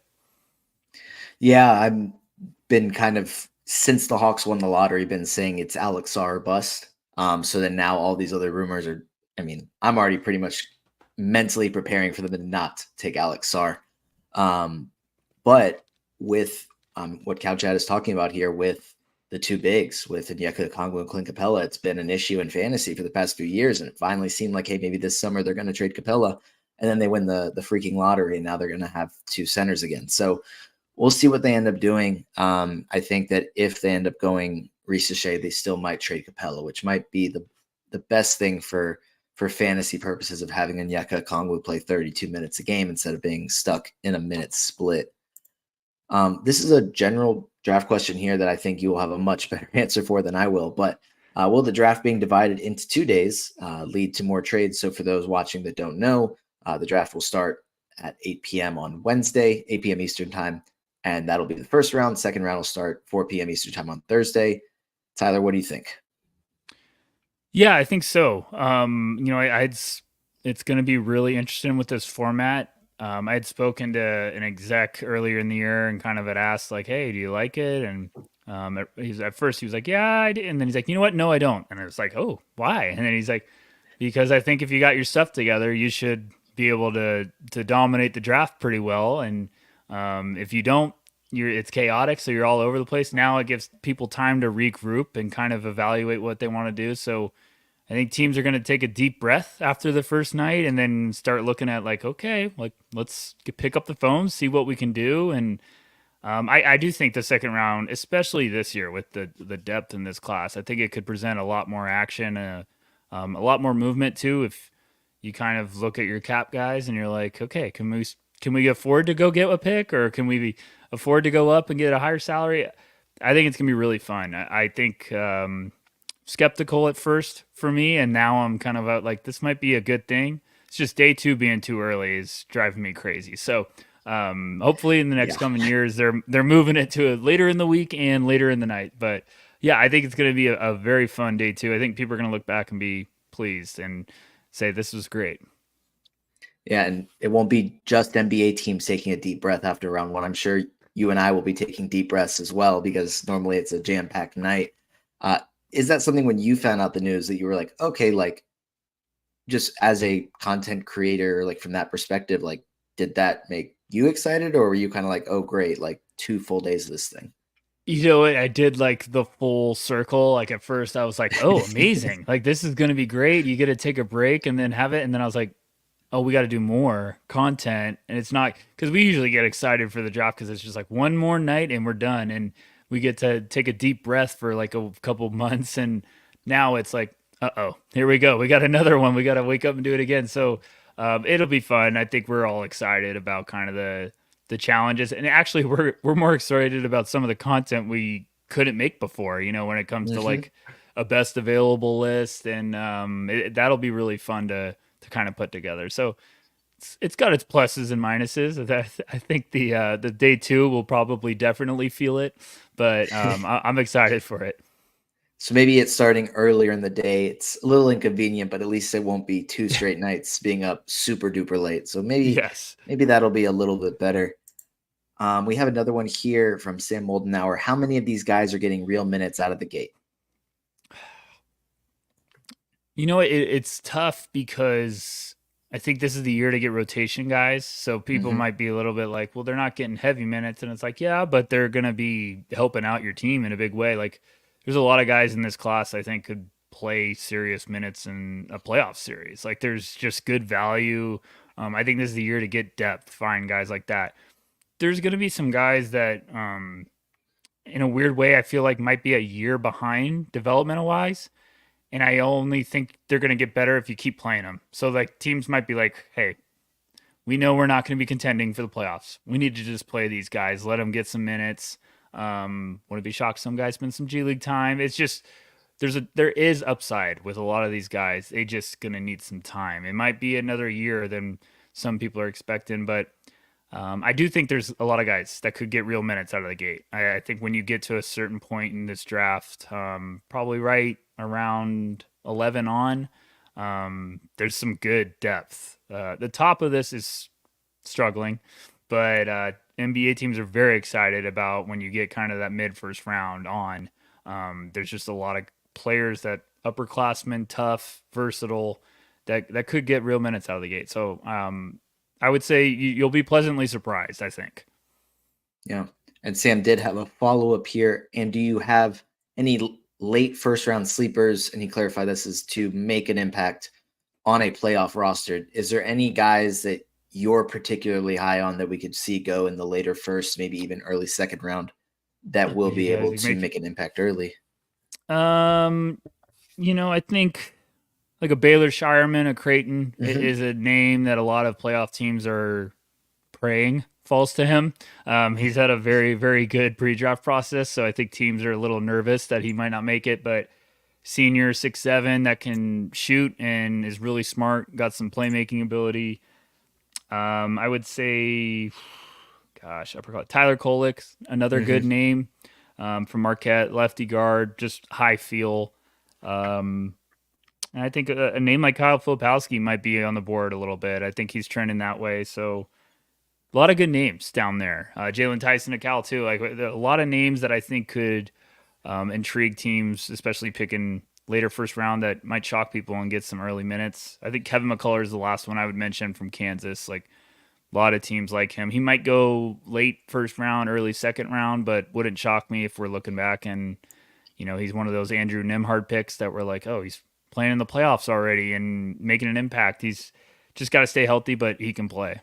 Yeah, I've been kind of, since the Hawks won the lottery, been saying it's Alex Sarr or bust. So then now all these other rumors are. I mean, I'm already pretty much mentally preparing for them to not take Alex Sarr. But with what Cow Chat is talking about here, with the 2 bigs, with Onyeka Okongwu and Clint Capella, it's been an issue in fantasy for the past few years, and it finally seemed like, hey, maybe this summer they're going to trade Capella, and then they win the freaking lottery, and now they're going to have 2 centers again. So we'll see what they end up doing. I think that if they end up going Risache, they still might trade Capella, which might be the best thing for fantasy purposes of having Onyeka Okongwu play 32 minutes a game instead of being stuck in a minute split. This is a general draft question here that I think you will have a much better answer for than I will. But will the draft being divided into 2 days lead to more trades? So for those watching that don't know, the draft will start at 8 p.m. on Wednesday, 8 p.m. Eastern time. And that'll be the first round. Second round will start 4 p.m. Eastern time on Thursday. Tyler, what do you think? Yeah, I think so. It's going to be really interesting with this format. I had spoken to an exec earlier in the year and kind of had asked like, "Hey, do you like it?" And at first he was like, "Yeah, I did," and then he's like, "You know what? No, I don't." And it's like, "Oh, why?" And then he's like, "Because I think if you got your stuff together, you should be able to dominate the draft pretty well. And if you don't, it's chaotic, so you're all over the place. Now it gives people time to regroup and kind of evaluate what they want to do. So I think teams are going to take a deep breath after the first night and then start looking at like, okay, like let's pick up the phone, see what we can do. And I do think the second round, especially this year with the depth in this class, I think it could present a lot more action, a lot more movement too. If you kind of look at your cap guys and you're like, okay, can we afford to go get a pick, or can we afford to go up and get a higher salary? I think it's gonna be really fun. I think skeptical at first for me, and now I'm kind of out like this might be a good thing. It's just day two being too early is driving me crazy. So hopefully in the next Yeah. coming years they're moving it to later in the week and later in the night. But yeah, I think it's going to be a very fun day too. I think people are going to look back and be pleased and say this was great. Yeah, and it won't be just NBA teams taking a deep breath after round one. I'm sure you and I will be taking deep breaths as well because normally it's a jam-packed night. Uh, is that something when you found out the news that you were like, okay, like just as a content creator, like from that perspective, like did that make you excited, or were you kind of like, oh great, like 2 full days of this thing? You know what? I did like the full circle. Like at first I was like, oh, amazing. Like this is going to be great. You get to take a break and then have it. And then I was like, oh, we got to do more content. And it's not because we usually get excited for the drop because it's just like one more night and we're done. And we get to take a deep breath for like a couple months. And now it's like, uh-oh, here we go. We got another one. We got to wake up and do it again. So it'll be fun. I think we're all excited about kind of the challenges. And actually we're more excited about some of the content we couldn't make before, when it comes to Mm-hmm. like a best available list. And that'll be really fun to kind of put together. So it's got its pluses and minuses. I think the day two will probably definitely feel it, but I'm excited for it. So maybe it's starting earlier in the day. It's a little inconvenient, but at least it won't be 2 straight nights being up super duper late. So Yes. maybe that'll be a little bit better. We have another one here from Sam Moldenauer. How many of these guys are getting real minutes out of the gate? It's tough because I think this is the year to get rotation guys. So people Mm-hmm. might be a little bit like, well, they're not getting heavy minutes. And it's like, yeah, but they're going to be helping out your team in a big way. Like, there's a lot of guys in this class I think could play serious minutes in a playoff series. Like, there's just good value. I think this is the year to get depth, find guys like that. There's going to be some guys that, in a weird way, I feel like might be a year behind developmental wise, and I only think they're going to get better if you keep playing them. So like teams might be like, "Hey, we know we're not going to be contending for the playoffs. We need to just play these guys, let them get some minutes." Wouldn't be shocked some guys spend some G League time. It's just there is upside with a lot of these guys. They just going to need some time. It might be another year than some people are expecting, but I do think there's a lot of guys that could get real minutes out of the gate. I think when you get to a certain point in this draft, probably right around 11 on, there's some good depth. The top of this is struggling, but NBA teams are very excited about when you get kind of that mid first round on. There's just a lot of players that upperclassmen, tough, versatile, that could get real minutes out of the gate. So I would say you'll be pleasantly surprised, I think. Yeah. And Sam did have a follow up here. And do you have any late first round sleepers? And he clarified this is to make an impact on a playoff roster. Is there any guys that you're particularly high on that we could see go in the later first, maybe even early second round that will be Yeah, able to make an impact early? Um, I think like a Baylor Shireman, a Creighton Mm-hmm. is a name that a lot of playoff teams are praying falls to him. He's had a very, very good pre-draft process, so I think teams are a little nervous that he might not make it. But senior 6'7" that can shoot and is really smart, got some playmaking ability. I would say, gosh, I forgot Tyler Kolek, another good Mm-hmm. name from Marquette, lefty guard, just high feel. Um, and I think a name like Kyle Filipowski might be on the board a little bit. I think he's trending that way. So a lot of good names down there. Jalen Tyson at Cal too. Like a lot of names that I think could intrigue teams, especially picking later first round that might shock people and get some early minutes. I think Kevin McCullough is the last one I would mention from Kansas. Like a lot of teams like him. He might go late first round, early second round, but wouldn't shock me if we're looking back and he's one of those Andrew Nimhard picks that we're like, oh, he's playing in the playoffs already and making an impact. He's just got to stay healthy, but he can play.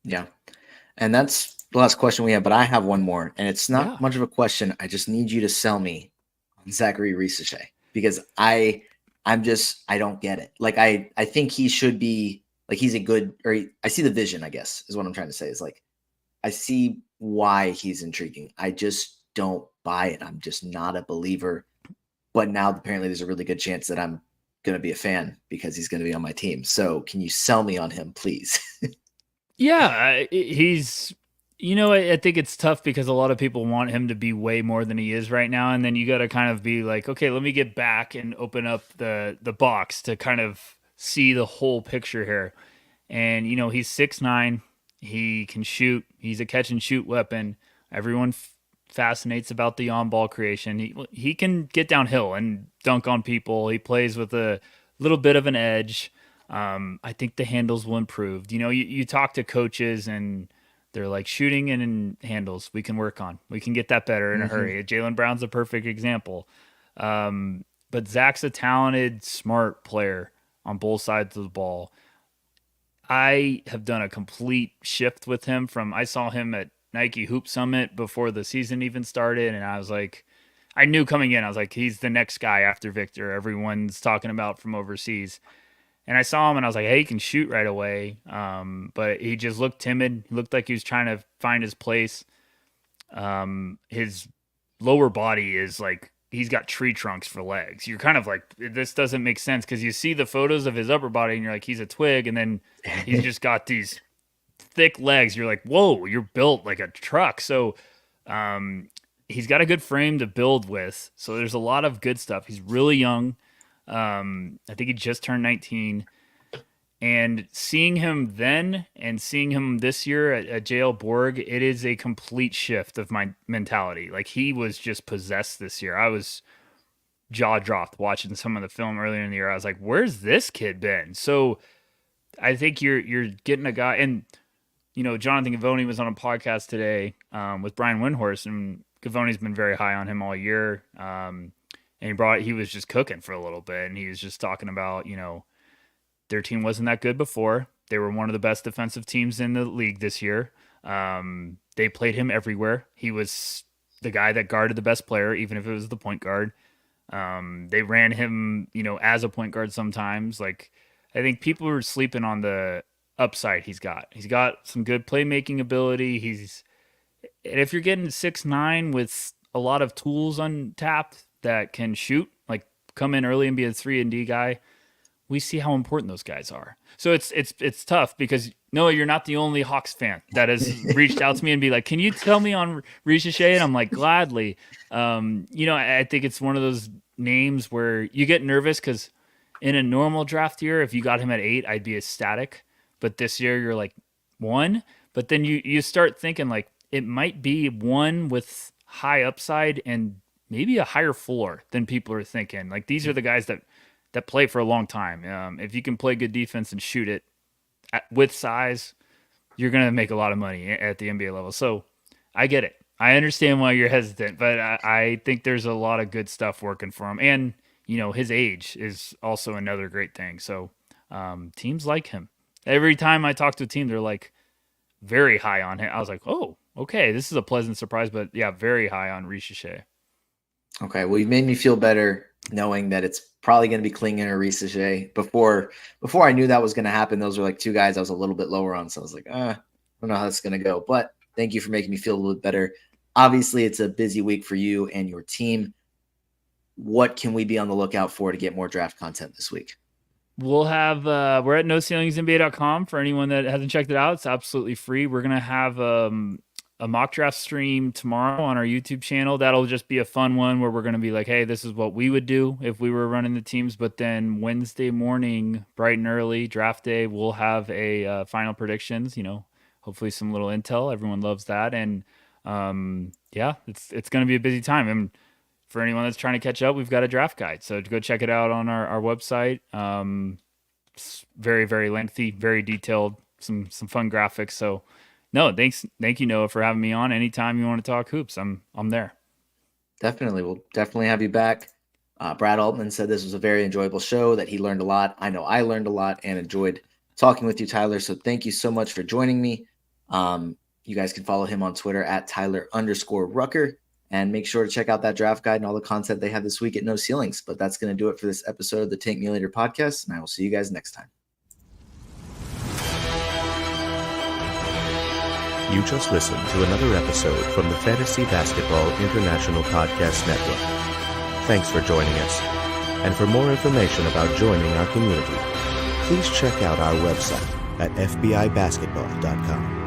Yeah. And that's the last question we have, but I have one more, and it's Yeah. not much of a question. I just need you to sell me on Zachary Risachet because I don't get it. Like I think he should be like he's a good I see the vision, I guess, is what I'm trying to say. Is like I see why he's intriguing. I just don't buy it. I'm just not a believer. But now apparently there's a really good chance that I'm going to be a fan because he's going to be on my team. So can you sell me on him, please? Yeah, he's. I think it's tough because a lot of people want him to be way more than he is right now, and then you got to kind of be like, okay, let me get back and open up the box to kind of see the whole picture here. And he's 6'9", he can shoot. He's a catch and shoot weapon. Everyone fascinates about the on ball creation. He can get downhill and dunk on people. He plays with a little bit of an edge. I think the handles will improve. You talk to coaches and they're like shooting and in handles we can work on. We can get that better in a Mm-hmm. hurry. Jalen Brown's a perfect example. But Zach's a talented, smart player on both sides of the ball. I have done a complete shift with him from I saw him at Nike Hoop Summit before the season even started, and I was like, I knew coming in, I was like, he's the next guy after Victor. Everyone's talking about from overseas. And I saw him and I was like, hey, he can shoot right away. But he just looked timid. He looked like he was trying to find his place. His lower body is like he's got tree trunks for legs. You're kind of like this doesn't make sense because you see the photos of his upper body and you're like he's a twig, and then he's just got these thick legs. You're like, whoa, you're built like a truck. So he's got a good frame to build with. So there's a lot of good stuff. He's really young. I think he just turned 19. And seeing him then and seeing him this year at JL Borg, it is a complete shift of my mentality. Like he was just possessed this year. I was jaw dropped watching some of the film earlier in the year. I was like, "Where's this kid been?" So I think you're getting a guy, and Jonathan Gavoni was on a podcast today with Brian Windhorst, and Gavoni's been very high on him all year. And he was just cooking for a little bit, and he was just talking about their team wasn't that good before. They were one of the best defensive teams in the league this year. They played him everywhere. He was the guy that guarded the best player, even if it was the point guard. They ran him, as a point guard sometimes. Like, I think people are sleeping on the upside he's got. He's got some good playmaking ability. And if you're getting 6'9" with a lot of tools untapped that can shoot, like come in early and be a 3-and-D guy, we see how important those guys are. So it's tough because Noah, you're not the only Hawks fan that has reached out to me and be like, "Can you tell me on Risha?" And I'm like, gladly. I think it's one of those names where you get nervous because in a normal draft year, if you got him at 8, I'd be ecstatic. But this year, you're like 1. But then you start thinking like it might be 1 with high upside and maybe a higher floor than people are thinking. Like these are the guys that play for a long time. If you can play good defense and shoot it with size, you're going to make a lot of money at the NBA level. So I get it. I understand why you're hesitant, but I think there's a lot of good stuff working for him. And, his age is also another great thing. So teams like him. Every time I talk to a team, they're like very high on him. I was like, oh, okay, this is a pleasant surprise, but yeah, very high on Richeche. Okay, well, you've made me feel better knowing that it's probably going to be Klingen or Richeche. Before I knew that was going to happen, those were like two guys I was a little bit lower on. So I was like, I don't know how that's going to go. But thank you for making me feel a little bit better. Obviously, it's a busy week for you and your team. What can we be on the lookout for to get more draft content this week? We'll have we're at noceilingsnba.com for anyone that hasn't checked it out. It's absolutely free. We're gonna have a mock draft stream tomorrow on our YouTube channel. That'll just be a fun one where we're gonna be like, hey, this is what we would do if we were running the teams. But then Wednesday morning, bright and early, draft day, we'll have a final predictions. Hopefully some little intel. Everyone loves that, and yeah, it's gonna be a busy time. And for anyone that's trying to catch up, we've got a draft guide. So go check it out on our website. It's very, very lengthy, very detailed, some fun graphics. So no, thank you, Noah, for having me on. Anytime you want to talk hoops, I'm there. Definitely. We'll definitely have you back. Brad Altman said this was a very enjoyable show, that he learned a lot. I know I learned a lot and enjoyed talking with you, Tyler. So thank you so much for joining me. You guys can follow him on Twitter at Tyler_Rucker. And make sure to check out that draft guide and all the content they have this week at No Ceilings. But that's going to do it for this episode of the Tank Mulator podcast. And I will see you guys next time. You just listened to another episode from the Fantasy Basketball International Podcast Network. Thanks for joining us. And for more information about joining our community, please check out our website at fbibasketball.com.